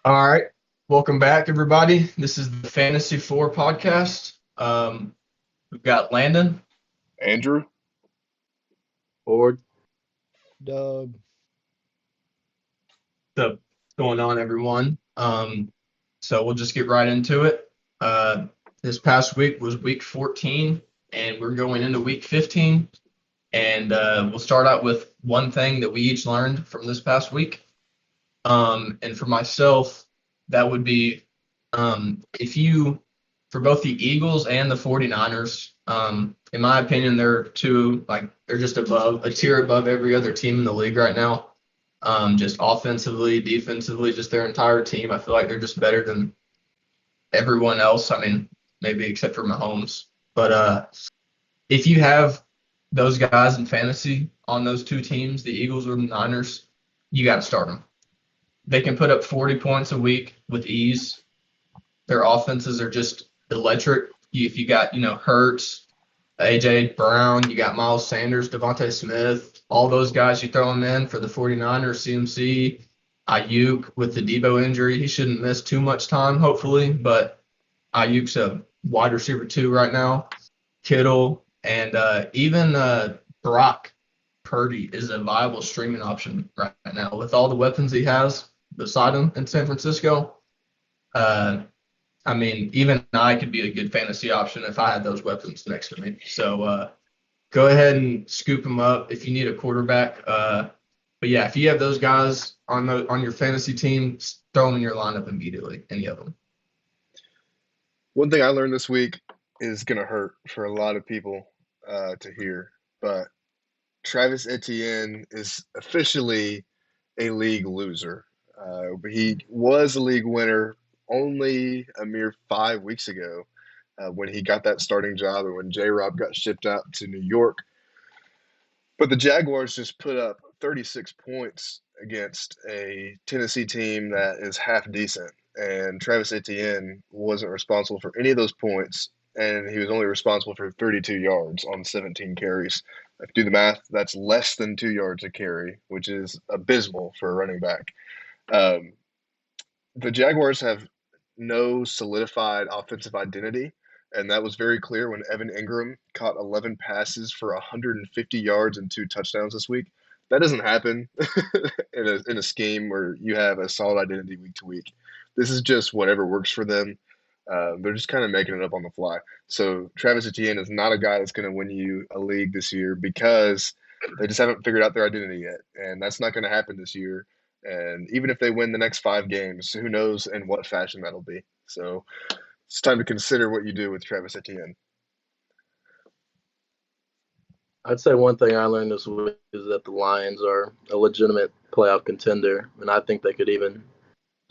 All right. Welcome back, everybody. This is the Fantasy 4 podcast. We've got Landon. Andrew, Ford. Doug. What's going on, everyone? So we'll just get right into it. This past week was week 14, and we're going into week 15. And we'll start out with one thing that we each learned from this past week. And for myself, that would be if you, for both the Eagles and the 49ers, in my opinion, they're just above, a tier above every other team in the league right now. Just offensively, defensively, just their entire team. I feel like they're just better than everyone else. I mean, maybe except for Mahomes. But if you have those guys in fantasy on those two teams, the Eagles or the Niners, you got to start them. They can put up 40 points a week with ease. Their offenses are just electric. If you got, Hurts, A.J. Brown, you got Miles Sanders, Devontae Smith, all those guys, you throw them in for the 49ers, CMC, Ayuk with the Debo injury. He shouldn't miss too much time, hopefully, but Ayuk's a wide receiver 2 right now. Kittle, and even Brock Purdy is a viable streaming option right now with all the weapons he has beside him in San Francisco. I mean, even I could be a good fantasy option if I had those weapons next to me. So go ahead and scoop them up if you need a quarterback. But yeah, if you have those guys on your fantasy team, throw them in your lineup immediately. Any of them. one thing I learned this week is going to hurt for a lot of people to hear, but Travis Etienne is officially a league loser. But he was a league winner only a mere 5 weeks ago when he got that starting job and when J Rob got shipped out to New York. But the Jaguars just put up 36 points against a Tennessee team that is half decent. And Travis Etienne wasn't responsible for any of those points, and he was only responsible for 32 yards on 17 carries. If you do the math, that's less than 2 yards a carry, which is abysmal for a running back. Um, the Jaguars have no solidified offensive identity, and that was very clear when Evan Ingram caught 11 passes for 150 yards and 2 touchdowns this week. That doesn't happen in a scheme where you have a solid identity week to week. This is just whatever works for them. They're just kind of making it up on the fly. So Travis Etienne is not a guy that's going to win you a league this year because they just haven't figured out their identity yet, and that's not going to happen this year. And even if they win the next 5 games, who knows in what fashion that'll be. So it's time to consider what you do with Travis Etienne. I'd say one thing I learned this week is that the Lions are a legitimate playoff contender, and I think they could even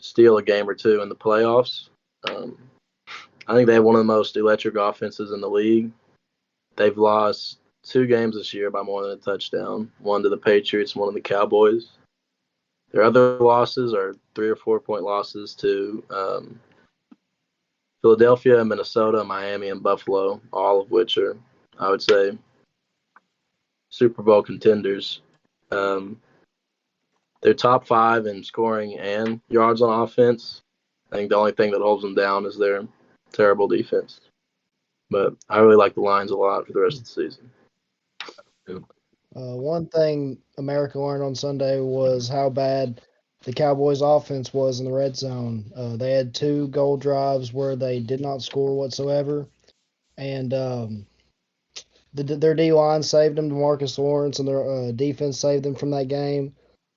steal a game or two in the playoffs. Um, I think they have one of the most electric offenses in the league. They've lost 2 games this year by more than a touchdown, one to the Patriots, one to the Cowboys. Their other losses are 3 or 4 point losses to Philadelphia, Minnesota, Miami, and Buffalo, all of which are, I would say, Super Bowl contenders. Um, they're top 5 in scoring and yards on offense. I think the only thing that holds them down is their terrible defense. But I really like the Lions a lot for the rest of the season. One thing America learned on Sunday was how bad the Cowboys' offense was in the red zone. They had 2 goal drives where they did not score whatsoever, and their D line saved them. DeMarcus Lawrence and their defense saved them from that game.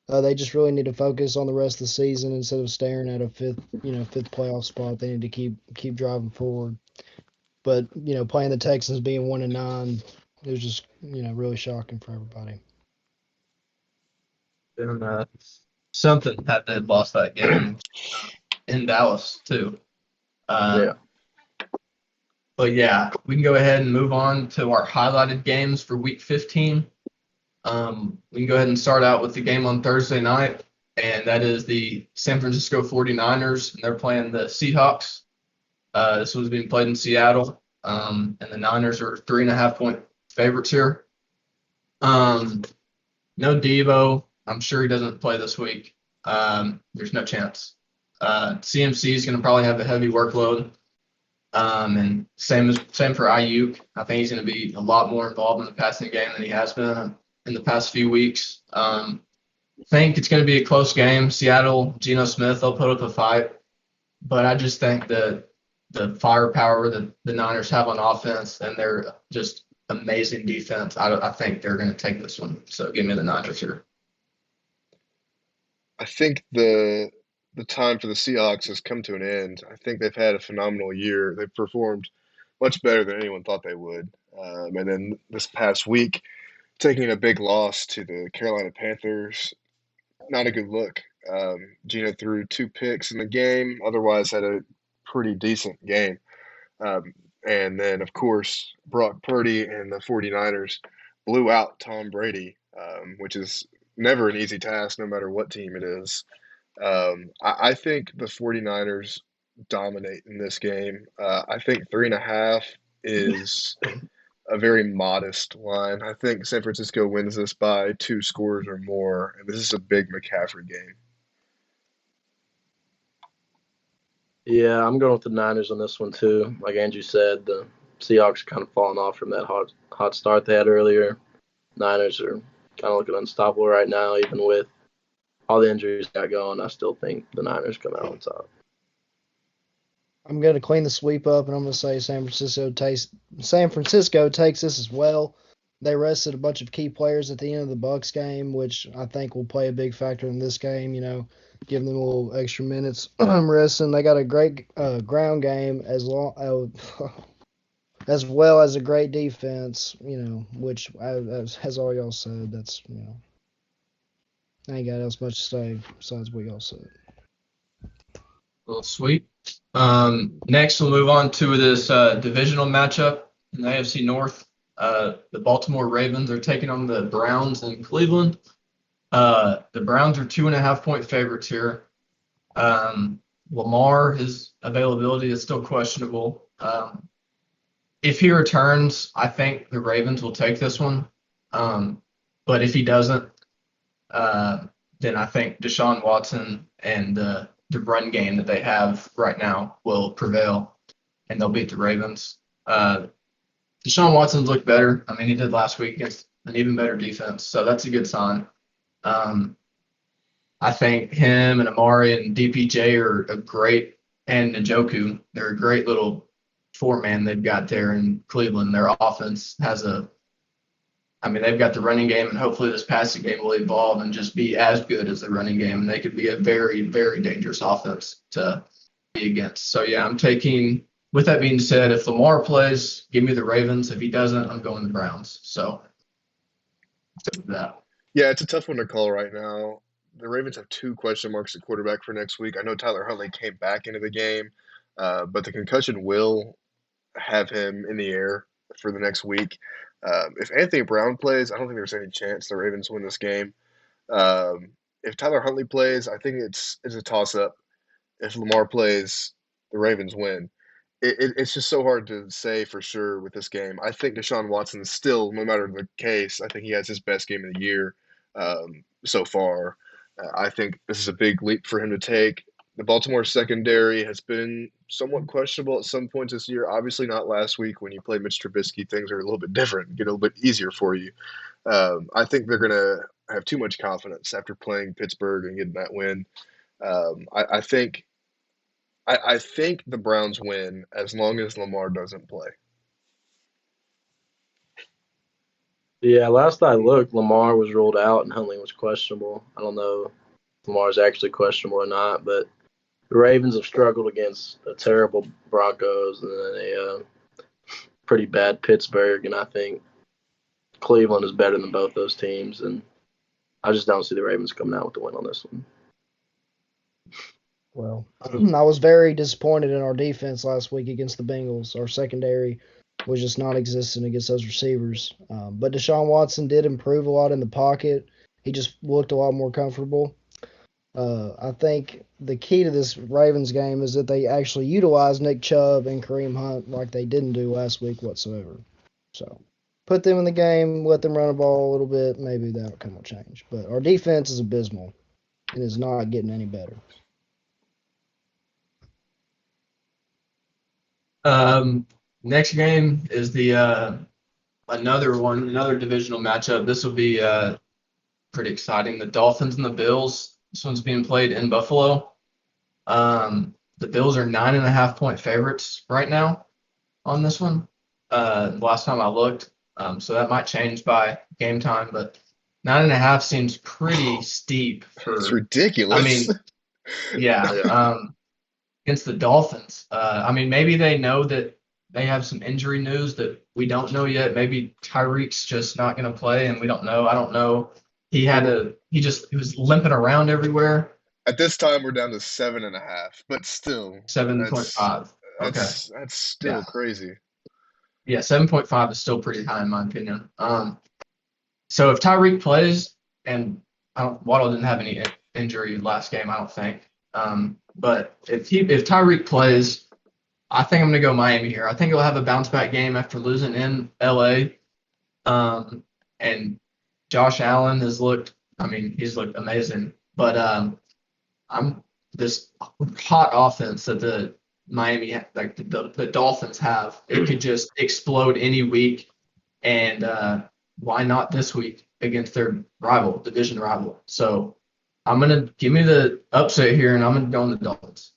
They just really need to focus on the rest of the season instead of staring at a fifth playoff spot. They need to keep driving forward. But playing the Texans being 1-9, it was just really shocking for everybody. And something that they lost that game in Dallas too. Yeah. But yeah, we can go ahead and move on to our highlighted games for week 15. We can go ahead and start out with the game on Thursday night, and that is the San Francisco 49ers, and they're playing the Seahawks. This was being played in Seattle, and the Niners are 3.5-point favorites here. No Devo. I'm sure he doesn't play this week. There's no chance. CMC is going to probably have a heavy workload. And same for Ayuk. I think he's going to be a lot more involved in the passing game than he has been in the past few weeks. I think it's going to be a close game. Seattle, Geno Smith, they'll put up a fight. But I just think that the firepower that the Niners have on offense and their just amazing defense, I think they're going to take this one. So give me the Niners here. I think the time for the Seahawks has come to an end. I think they've had a phenomenal year. They've performed much better than anyone thought they would. And then this past week, taking a big loss to the Carolina Panthers, not a good look. Gino threw 2 picks in the game, otherwise had a pretty decent game. And then, of course, Brock Purdy and the 49ers blew out Tom Brady, which is never an easy task, no matter what team it is. I think the 49ers dominate in this game. I think 3.5 is a very modest line. I think San Francisco wins this by 2 scores or more, and this is a big McCaffrey game. Yeah, I'm going with the Niners on this one too. Like Andrew said, the Seahawks kind of fallen off from that hot start they had earlier. Niners are kind of looking unstoppable right now, even with all the injuries got going. I still think the Niners come out on top. I'm going to clean the sweep up, and I'm going to say San Francisco takes this as well. They rested a bunch of key players at the end of the Bucks game, which I think will play a big factor in this game. Giving them a little extra minutes resting. They got a great ground game as well as a great defense. Which as all y'all said, that's I ain't got else much to say besides what y'all said. Well, sweet. Next, we'll move on to this divisional matchup in the AFC North. The Baltimore Ravens are taking on the Browns in Cleveland. The Browns are 2.5-point favorites here. Lamar, his availability is still questionable. If he returns, I think the Ravens will take this one. But if he doesn't, then I think Deshaun Watson and the run game that they have right now will prevail, and they'll beat the Ravens. Deshaun Watson's looked better. I mean, he did last week against an even better defense, so that's a good sign. I think him and Amari and DPJ are a great, and Njoku, they're a great little 4-man they've got there in Cleveland. Their offense they've got the running game, and hopefully this passing game will evolve and just be as good as the running game, and they could be a very, very dangerous offense to be against. So, yeah, I'm taking – with that being said, if Lamar plays, give me the Ravens. If he doesn't, I'm going the Browns. So, that. Yeah, it's a tough one to call right now. The Ravens have 2 question marks at quarterback for next week. I know Tyler Huntley came back into the game, but the concussion will have him in the air for the next week. If Anthony Brown plays, I don't think there's any chance the Ravens win this game. If Tyler Huntley plays, I think it's a toss-up. If Lamar plays, the Ravens win. It's just so hard to say for sure with this game. I think Deshaun Watson still, no matter the case, I think he has his best game of the year so far. I think this is a big leap for him to take. The Baltimore secondary has been somewhat questionable at some points this year. Obviously not last week when you play Mitch Trubisky. Things are a little bit different, get a little bit easier for you. I think they're going to have too much confidence after playing Pittsburgh and getting that win. I think the Browns win as long as Lamar doesn't play. Yeah, last I looked, Lamar was ruled out and Huntley was questionable. I don't know if Lamar's actually questionable or not, but the Ravens have struggled against a terrible Broncos and then a pretty bad Pittsburgh, and I think Cleveland is better than both those teams, and I just don't see the Ravens coming out with the win on this one. Well, I was very disappointed in our defense last week against the Bengals. Our secondary was just non-existent against those receivers. But Deshaun Watson did improve a lot in the pocket. He just looked a lot more comfortable. I think the key to this Ravens game is that they actually utilize Nick Chubb and Kareem Hunt like they didn't do last week whatsoever. So put them in the game, let them run the ball a little bit, maybe the outcome will change. But our defense is abysmal and is not getting any better. Next game is the another divisional matchup. This will be pretty exciting. The Dolphins and the Bills. This one's being played in Buffalo. The Bills are 9.5-point favorites right now on this one. Last time I looked, so that might change by game time, but 9.5 seems pretty steep It's for. ridiculous. I mean, yeah. Yeah. Against the Dolphins. I mean, maybe they know that they have some injury news that we don't know yet. Maybe Tyreek's just not going to play, and we don't know. I don't know. He was limping around everywhere. At this time, we're down to 7.5, but still, 7.5. Okay. that's still Yeah. crazy. Yeah, 7.5 is still pretty high in my opinion. So if Tyreek plays, and Waddle didn't have any injury last game, I don't think. But if Tyreek plays, I think I'm going to go Miami here. I think he'll have a bounce back game after losing in LA. And Josh Allen he's looked amazing. But I'm this hot offense that the the Dolphins have. It could just explode any week, and why not this week against their division rival? So I'm gonna give me the upset here, and I'm gonna go on the Dolphins.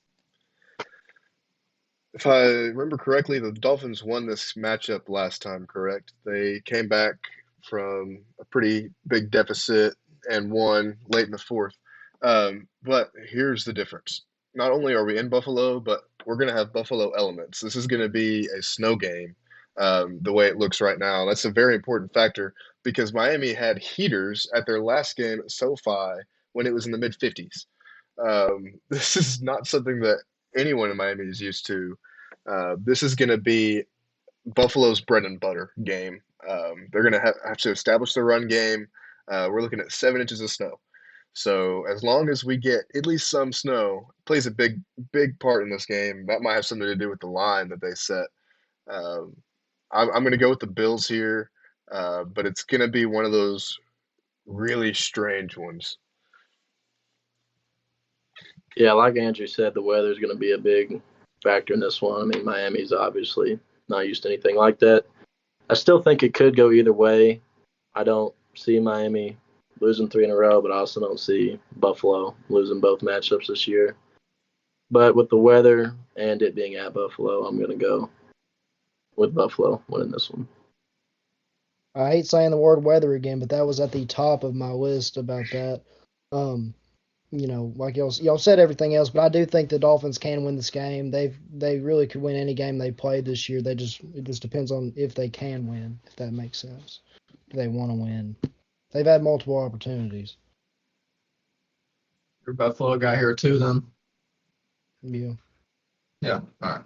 If I remember correctly, the Dolphins won this matchup last time, correct? They came back from a pretty big deficit and won late in the fourth. But here's the difference. Not only are we in Buffalo, but we're going to have Buffalo elements. This is going to be a snow game, the way it looks right now. That's a very important factor because Miami had heaters at their last game at SoFi when it was in the mid 50s. This is not something that anyone in Miami is used to. This is going to be Buffalo's bread and butter game. They're going to have to establish the run game. We're looking at 7 inches of snow. So as long as we get at least some snow, plays a big part in this game. That might have something to do with the line that they set. Um, I'm going to go with the Bills here, but it's going to be one of those really strange ones. Yeah, like Andrew said, the weather is going to be a big factor in this one. I mean, Miami's obviously not used to anything like that. I still think it could go either way. I don't see Miami losing 3 in a row, but I also don't see Buffalo losing both matchups this year. But with the weather and it being at Buffalo, I'm going to go with Buffalo winning this one. I hate saying the word weather again, but that was at the top of my list about that. Like y'all said everything else, but I do think the Dolphins can win this game. They really could win any game they played this year. It just depends on if they can win, if that makes sense. If they want to win. They've had multiple opportunities. You're a Buffalo guy here too, then. Yeah. Yeah. All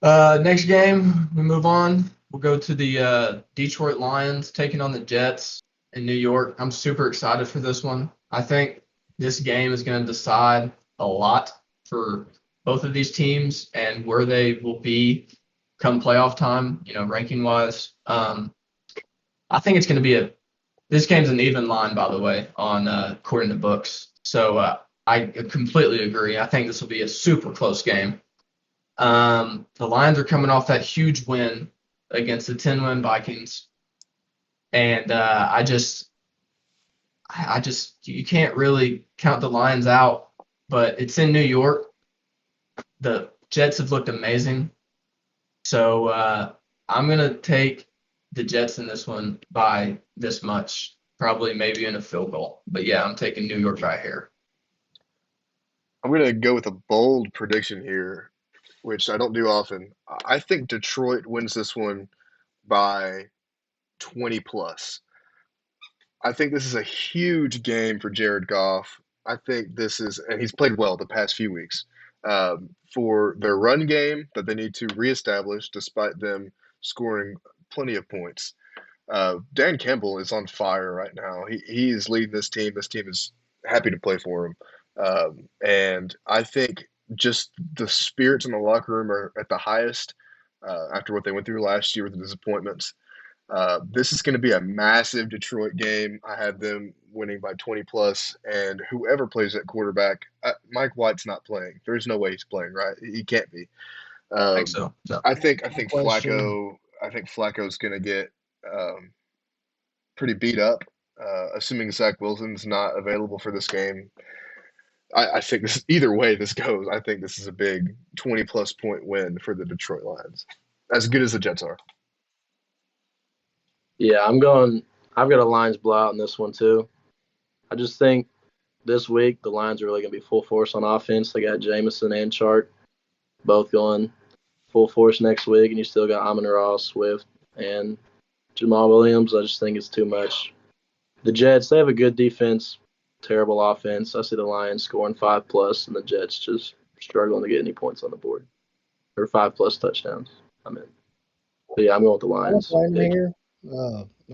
right. Next game, we move on. We'll go to the Detroit Lions taking on the Jets in New York. I'm super excited for this one. I think this game is going to decide a lot for both of these teams and where they will be come playoff time, ranking wise. I think it's going to be this game's an even line, by the way, on according to books. So I completely agree. I think this will be a super close game. The Lions are coming off that huge win against the 10-win Vikings, and I just you can't really count the Lions out. But it's in New York. The Jets have looked amazing, so I'm gonna take the Jets in this one by this much, probably maybe in a field goal. But yeah, I'm taking New York right here. I'm going to go with a bold prediction here, which I don't do often. I think Detroit wins this one by 20 plus. I think this is a huge game for Jared Goff. I think this is, and he's played well the past few weeks, for their run game that they need to reestablish despite them scoring plenty of points. Dan Campbell is on fire right now. He is leading this team. This team is happy to play for him. And I think just the spirits in the locker room are at the highest after what they went through last year with the disappointments. This is going to be a massive Detroit game. I have them winning by 20 plus, and whoever plays at quarterback, Mike White's not playing. There's no way he's playing, right? He can't be. I think so. I think Question. Flacco's going to get pretty beat up, assuming Zach Wilson's not available for this game. I think this either way this goes. I think this is a big 20-plus point win for the Detroit Lions, as good as the Jets are. Yeah, I've got a Lions blowout in this one too. I just think this week the Lions are really going to be full force on offense. They got Jameson and Chark both going full force next week, and you still got Amon-Ra, Swift, and Jamal Williams. I just think it's too much. The Jets, they have a good defense, terrible offense. I see the Lions scoring 5+, and the Jets just struggling to get any points on the board. Or 5+ touchdowns. But yeah, I'm going with the I don't Lions. blame you here.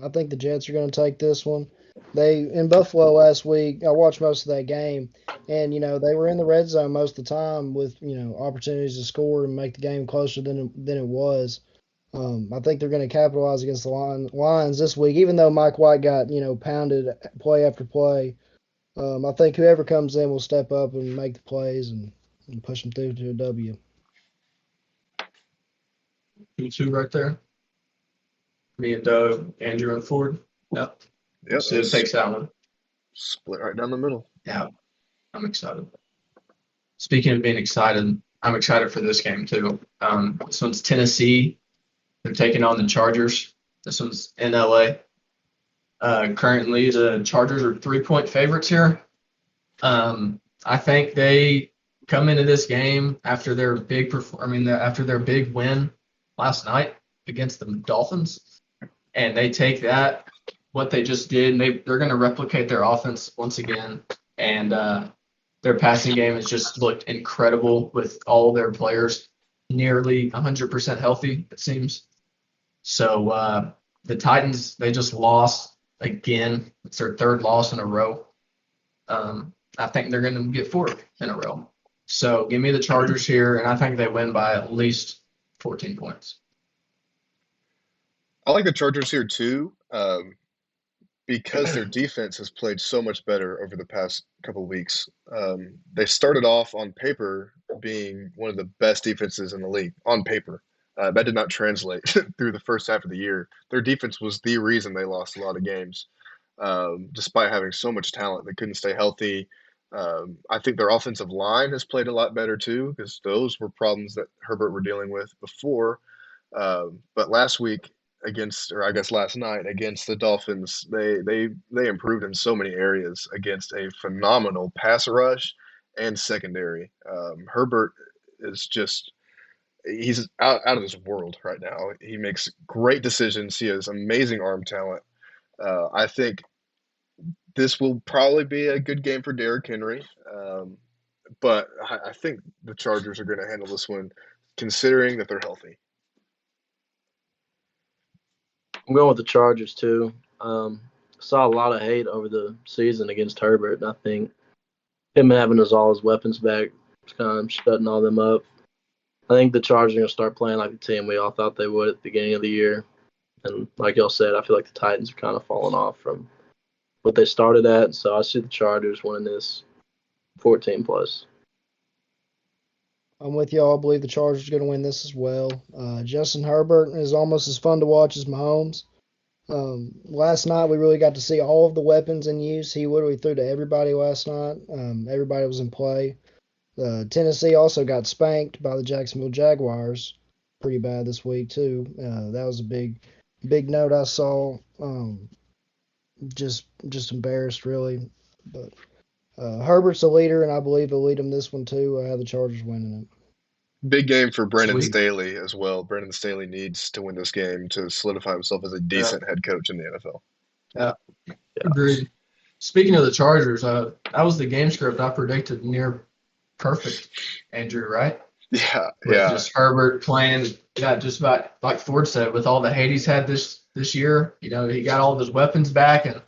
I think the Jets are going to take this one. They in Buffalo last week. I watched most of that game, and they were in the red zone most of the time with opportunities to score and make the game closer than it was. I think they're going to capitalize against the Lions this week, even though Mike White got pounded play after play. I think whoever comes in will step up and make the plays and push them through to a W. 2-2 right there. Me and Doug, Andrew and Ford. Yep. Yep, So it takes that one. split right down the middle. Yeah, I'm excited. Speaking of being excited, I'm excited for this game too. This one's Tennessee. They're taking on the Chargers. This one's in LA. Currently, the Chargers are 3-point favorites here. I think they come into this game after their after their big win last night against the Dolphins, and they take that what they just did, and they're going to replicate their offense once again, and their passing game has just looked incredible with all their players nearly 100% healthy, it seems. So the Titans, they just lost again. It's their third loss in a row. I think they're going to get 4 in a row. So give me the Chargers here, and I think they win by at least 14 points. I like the Chargers here too, because their defense has played so much better over the past couple of weeks. They started off on paper being one of the best defenses in the league, on paper. That did not translate through the first half of the year. Their defense was the reason they lost a lot of games, despite having so much talent. They couldn't stay healthy. I think their offensive line has played a lot better too, because those were problems that Herbert were dealing with before. But last night against the Dolphins, they improved in so many areas against a phenomenal pass rush and secondary. Herbert is he's out of this world right now. He makes great decisions. He has amazing arm talent. I think this will probably be a good game for Derrick Henry, but I think the Chargers are going to handle this one, considering that they're healthy. I'm going with the Chargers too. Saw a lot of hate over the season against Herbert, and I think him having all his weapons back is kind of shutting all them up. I think the Chargers are going to start playing like the team we all thought they would at the beginning of the year. And like y'all said, I feel like the Titans are kind of falling off from what they started at. So I see the Chargers winning this 14+. I'm with y'all. I believe the Chargers are going to win this as well. Justin Herbert is almost as fun to watch as Mahomes. Last night we really got to see all of the weapons in use. He literally threw to everybody last night. Everybody was in play. Tennessee also got spanked by the Jacksonville Jaguars pretty bad this week too. That was a big note I saw. Just embarrassed really. But Herbert's a leader, and I believe he'll lead them this one too. I have the Chargers winning it. Big game for Brandon Sweet. Staley as well. Brandon Staley needs to win this game to solidify himself as a decent head coach in the NFL. Yeah. Agreed. Speaking of the Chargers, that was the game script I predicted near perfect, Andrew, right? Yeah, With yeah. just Herbert playing, just about like Ford said, with all the hate he's had this year. He got all of his weapons back, and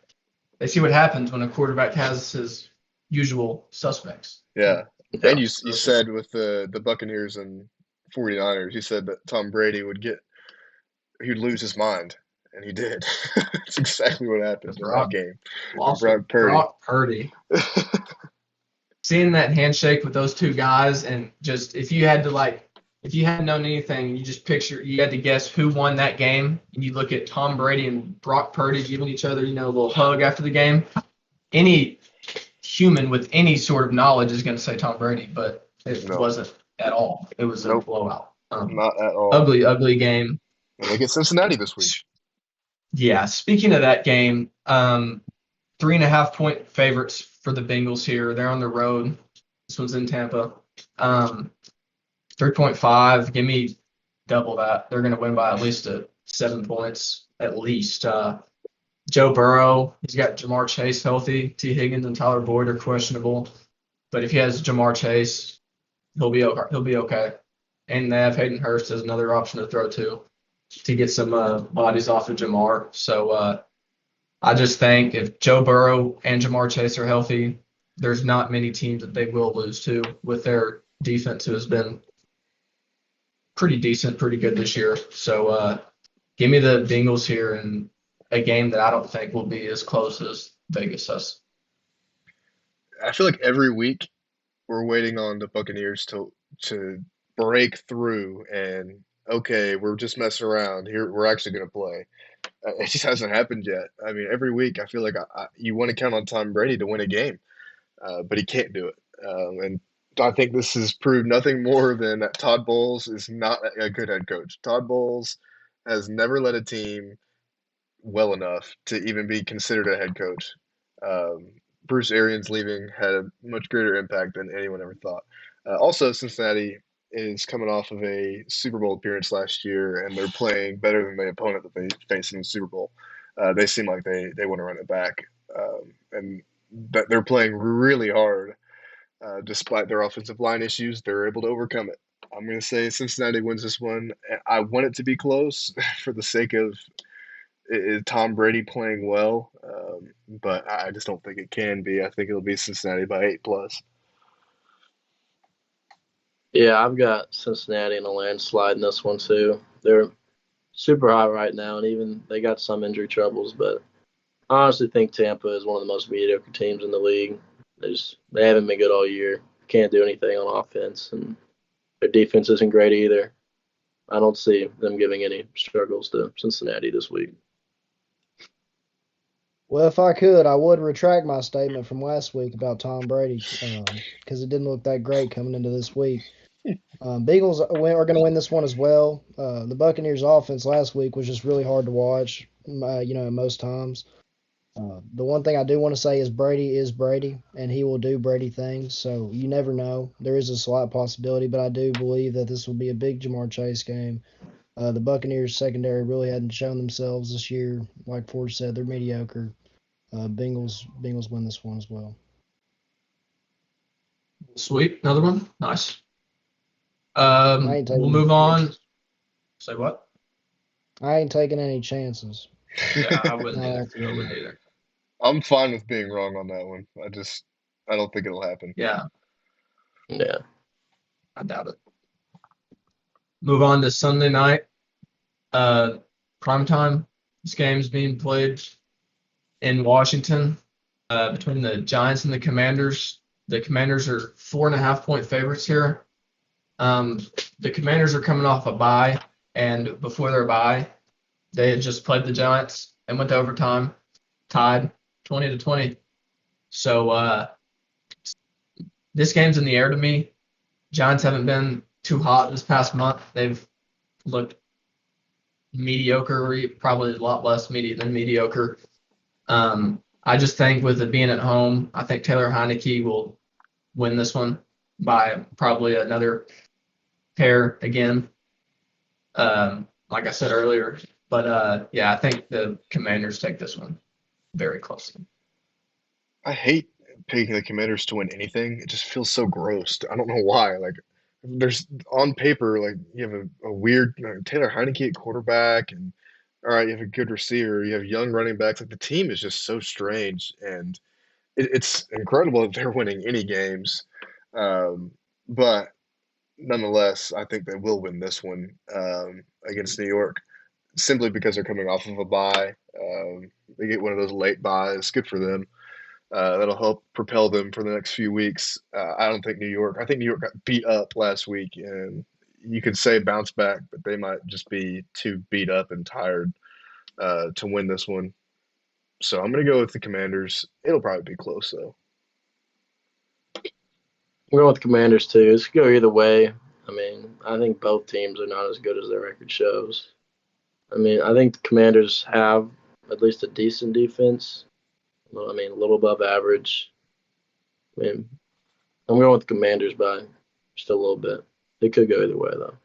they see what happens when a quarterback has his usual suspects. Yeah. And you said with the Buccaneers and 49ers, you said that Tom Brady he'd lose his mind, and he did. That's exactly what happened in that game. Brock Purdy. Seeing that handshake with those two guys, and just if you had to if you hadn't known anything, you just you had to guess who won that game, and you look at Tom Brady and Brock Purdy giving each other, a little hug after the game. Any human with any sort of knowledge is going to say Tom Brady, but it wasn't at all. It was a blowout. Not at all. Ugly game. And they get Cincinnati this week. Yeah. Speaking of that game, 3.5-point favorites for the Bengals here. They're on the road. This one's in Tampa. 3.5. Give me double that. They're going to win by at least 7 points, at least. Joe Burrow, he's got Jamar Chase healthy. T. Higgins and Tyler Boyd are questionable. But if he has Jamar Chase, he'll be okay. And they have Hayden Hurst as another option to throw to get some bodies off of Jamar. So I just think if Joe Burrow and Jamar Chase are healthy, there's not many teams that they will lose to with their defense, who has been pretty decent, pretty good this year. So give me the Bengals here in a game that I don't think will be as close as Vegas does. I feel like every week we're waiting on the Buccaneers to break through and, okay, we're just messing around. Here, we're actually going to play. It just hasn't happened yet. I mean, every week I feel like you want to count on Tom Brady to win a game, but he can't do it. And I think this has proved nothing more than that Todd Bowles is not a good head coach. Todd Bowles has never led a team well enough to even be considered a head coach. Bruce Arians leaving had a much greater impact than anyone ever thought. Also, Cincinnati is coming off of a Super Bowl appearance last year, and they're playing better than the opponent that they faced in the Super Bowl. They seem like they want to run it back, and that they're playing really hard. Despite their offensive line issues, they're able to overcome it. I'm going to say Cincinnati wins this one. I want it to be close for the sake of Tom Brady playing well, but I just don't think it can be. I think it'll be Cincinnati by 8+. Yeah, I've got Cincinnati in a landslide in this one too. They're super high right now, and even they got some injury troubles. But I honestly think Tampa is one of the most mediocre teams in the league. They haven't been good all year. Can't do anything on offense, and their defense isn't great either. I don't see them giving any struggles to Cincinnati this week. Well, if I could, I would retract my statement from last week about Tom Brady because it didn't look that great coming into this week. Bengals are going to win this one as well. The Buccaneers' offense last week was just really hard to watch, most times. The one thing I do want to say is Brady, and he will do Brady things, so you never know. There is a slight possibility, but I do believe that this will be a big Jamar Chase game. The Buccaneers secondary really hadn't shown themselves this year. Like Ford said, they're mediocre. Bengals win this one as well. Sweet. Another one. Nice. We'll move on. Say what? I ain't taking any chances. Yeah, I wouldn't either. I'm fine with being wrong on that one. I don't think it'll happen. Yeah. Yeah. I doubt it. Move on to Sunday night. Primetime. This game's being played in Washington between the Giants and the Commanders. The Commanders are 4.5-point favorites here. The Commanders are coming off a bye, and before their bye, they had just played the Giants and went to overtime, tied 20-20. So this game's in the air to me. Giants haven't been too hot this past month. They've looked mediocre, probably a lot less than mediocre. I just think with it being at home, I think Taylor Heineke will win this one by probably another pair again, like I said earlier. But, yeah, I think the Commanders take this one very closely. I hate picking the Commanders to win anything. It just feels so gross. I don't know why. Like, there's on paper, like you have a weird Taylor Heineke at quarterback, and all right, you have a good receiver, you have young running backs. Like the team is just so strange, and it's incredible that they're winning any games. But nonetheless, I think they will win this one against New York, simply because they're coming off of a bye. They get one of those late buys. Good for them. That'll help propel them for the next few weeks. I think New York got beat up last week, and you could say bounce back, but they might just be too beat up and tired to win this one. So I'm going to go with the Commanders. It'll probably be close, though. I'm going with the Commanders too. This could go either way. I mean, I think both teams are not as good as their record shows. I mean, I think the Commanders have at least a decent defense. Well, I mean, a little above average. I mean, I'm going with the Commanders by just a little bit. It could go either way, though.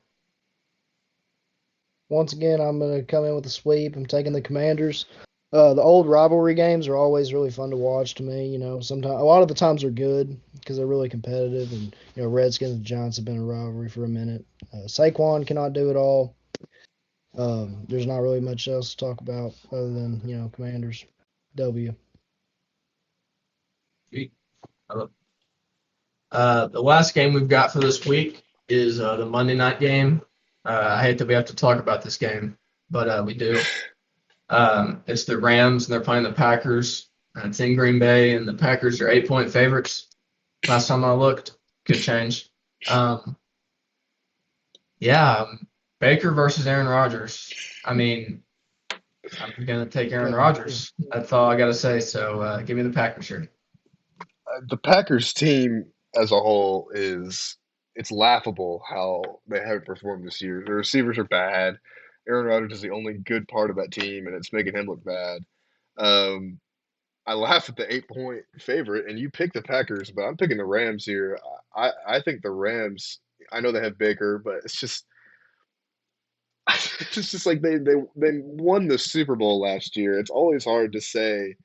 Once again, I'm going to come in with a sweep. I'm taking the Commanders. The old rivalry games are always really fun to watch to me. Sometimes a lot of the times they're good because they're really competitive, and Redskins and Giants have been a rivalry for a minute. Saquon cannot do it all. There's not really much else to talk about other than Commanders. W. The last game we've got for this week is the Monday night game. I hate that we have to talk about this game, but we do. It's the Rams, and they're playing the Packers. It's in Green Bay, and the Packers are 8-point favorites. Last time I looked, could change. Baker versus Aaron Rodgers. I mean, I'm going to take Aaron Rodgers. That's all I got to say. So give me the Packers here. The Packers team as a whole it's laughable how they haven't performed this year. The receivers are bad. Aaron Rodgers is the only good part of that team, and it's making him look bad. I laugh at the 8-point favorite, and you pick the Packers, but I'm picking the Rams here. I think the Rams. I know they have Baker, but it's just like they won the Super Bowl last year. It's always hard to say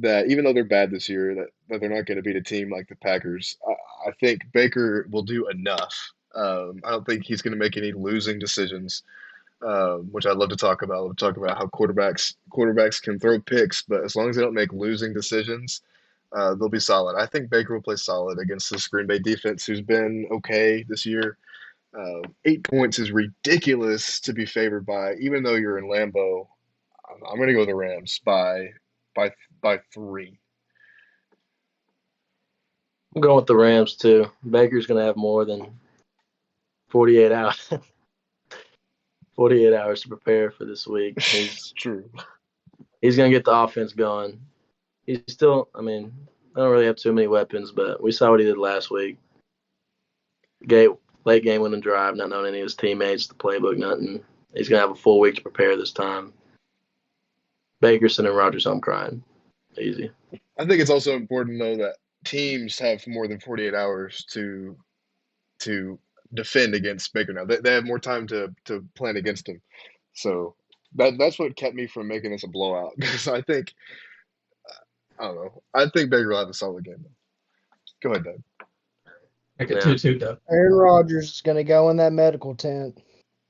that even though they're bad this year, that they're not going to beat a team like the Packers. I think Baker will do enough. I don't think he's going to make any losing decisions, which I'd love to talk about. I love to talk about how quarterbacks can throw picks, but as long as they don't make losing decisions, they'll be solid. I think Baker will play solid against this Green Bay defense, who's been okay this year. 8 points is ridiculous to be favored by, even though you're in Lambeau. I'm going to go with the Rams by 3. I'm going with the Rams too. Baker's going to have more than 48 hours. 48 hours to prepare for this week. It's true. He's going to get the offense going. He's still, I mean, I don't really have too many weapons, but we saw what he did last week. Late game winning drive, not knowing any of his teammates, the playbook, nothing. He's going to have a full week to prepare this time. Baker sending Rodgers home crying. Easy. I think it's also important, though, that teams have more than 48 hours to defend against Baker now. They have more time to plan against him. So that's what kept me from making this a blowout. Because I don't know. I think Baker will have a solid game. Go ahead, Doug. Make it 2-2, Doug. Aaron Rodgers is going to go in that medical tent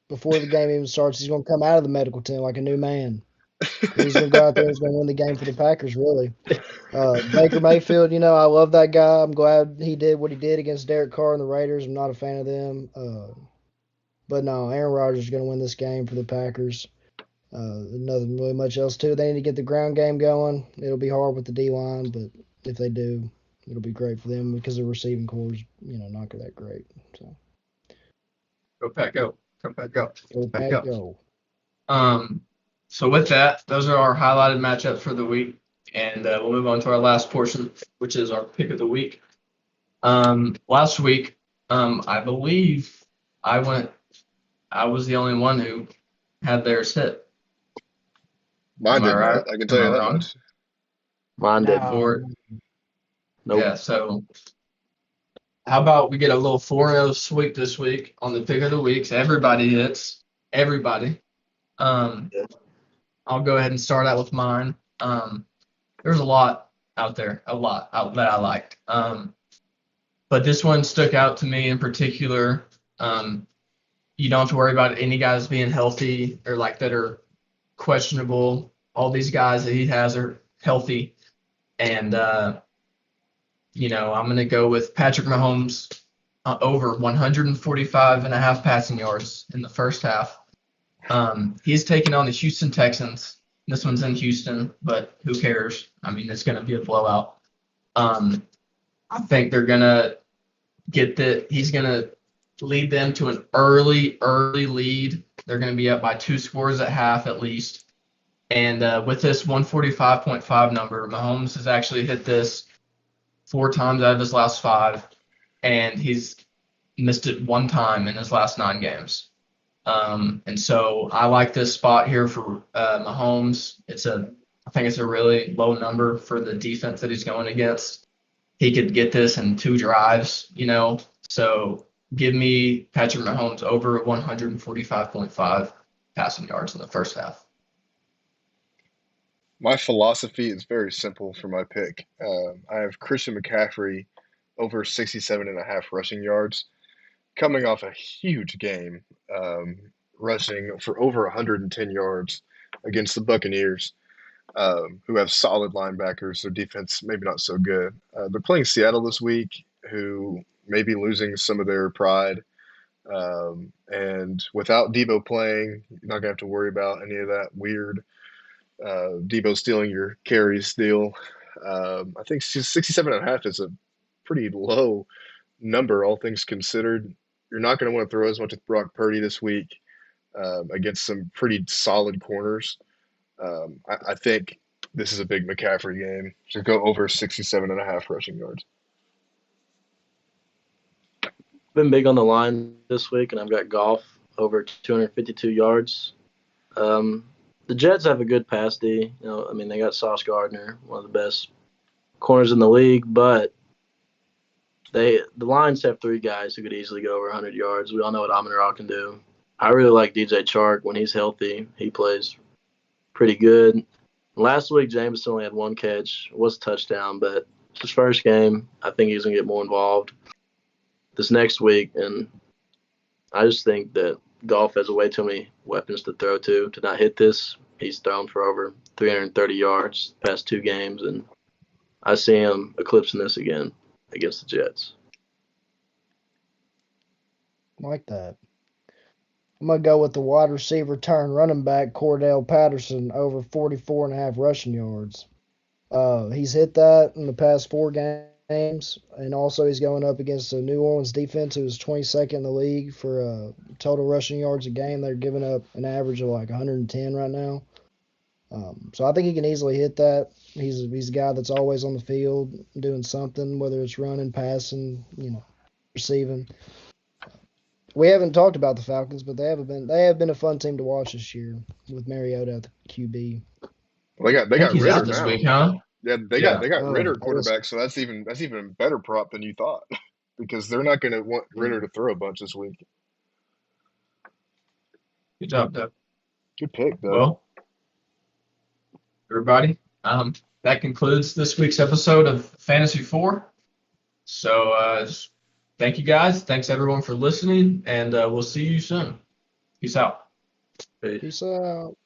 before the game even starts. He's going to come out of the medical tent like a new man. He's going to go out there. He's going to win the game for the Packers, really. Baker Mayfield, I love that guy. I'm glad he did what he did against Derek Carr and the Raiders. I'm not a fan of them. But no, Aaron Rodgers is going to win this game for the Packers. Nothing really much else to it. They need to get the ground game going. It'll be hard with the D-line, but if they do, it'll be great for them because the receiving core is, not that great. So Go Pack, go. Go Pack, go. go Pack, go. So with that, those are our highlighted matchups for the week, and we'll move on to our last portion, which is our pick of the week. Last week, I believe I was the only one who had theirs hit. Mine did. Right? I can tell you that wrong? much. Mine did. For Nope. Yeah, so how about we get a little 4-0 sweep this week on the pick of the week? So everybody hits. Everybody. I'll go ahead and start out with mine. There's a lot out there, that I liked. But this one stuck out to me in particular. You don't have to worry about any guys being healthy or that are questionable. All these guys that he has are healthy. And, I'm going to go with Patrick Mahomes over 145.5 passing yards in the first half. He's taking on the Houston Texans. This one's in Houston, but who cares? I mean, it's going to be a blowout. I think they're going to he's going to lead them to an early lead. They're going to be up by 2 scores at half at least. And with this 145.5 number, Mahomes has actually hit this 4 times out of his last 5, and he's missed it 1 time in his last 9 games. And so I like this spot here for Mahomes. I think it's a really low number for the defense that he's going against. He could get this in 2 drives, So give me Patrick Mahomes over 145.5 passing yards in the first half. My philosophy is very simple for my pick. I have Christian McCaffrey over 67.5 rushing yards, coming off a huge game, rushing for over 110 yards against the Buccaneers, who have solid linebackers. Their defense maybe not so good. They're playing Seattle this week, who may be losing some of their pride. And without Debo playing, you're not going to have to worry about any of that weird Debo stealing your carries deal. I think 67.5 is a pretty low number, all things considered. You're not going to want to throw as much with Brock Purdy this week against some pretty solid corners. I think this is a big McCaffrey game. Should go over 67.5 rushing yards. Been big on the line this week, and I've got Goff over 252 yards. The Jets have a good pass D. They got Sauce Gardner, one of the best corners in the league, but the Lions have 3 guys who could easily go over 100 yards. We all know what Amon-Ra can do. I really like DJ Chark when he's healthy. He plays pretty good. Last week, Jameson only had 1 catch. It was a touchdown, but it's his first game. I think he's going to get more involved this next week, and I just think that Goff has way too many weapons to throw to not hit this. He's thrown for over 330 yards the past 2 games, and I see him eclipsing this again against the Jets. Like that. I'm going to go with the wide receiver turn running back Cordell Patterson over 44.5 rushing yards. He's hit that in the past 4 games, and also he's going up against the New Orleans defense, who is 22nd in the league for total rushing yards a game. They're giving up an average of like 110 right now. So I think he can easily hit that. He's a guy that's always on the field doing something, whether it's running, passing, receiving. We haven't talked about the Falcons, but they have been a fun team to watch this year with Mariota at the QB. Well, they got he's Ritter out this now. week, huh? Yeah, they got Ritter quarterback, so that's even a better prop than you thought, because they're not going to want Ritter to throw a bunch this week. Good job, Doug. Good pick, Doug. Well, everybody, that concludes this week's episode of Fantasy 4. So thank you guys. Thanks everyone for listening, and we'll see you soon. Peace out. Peace out.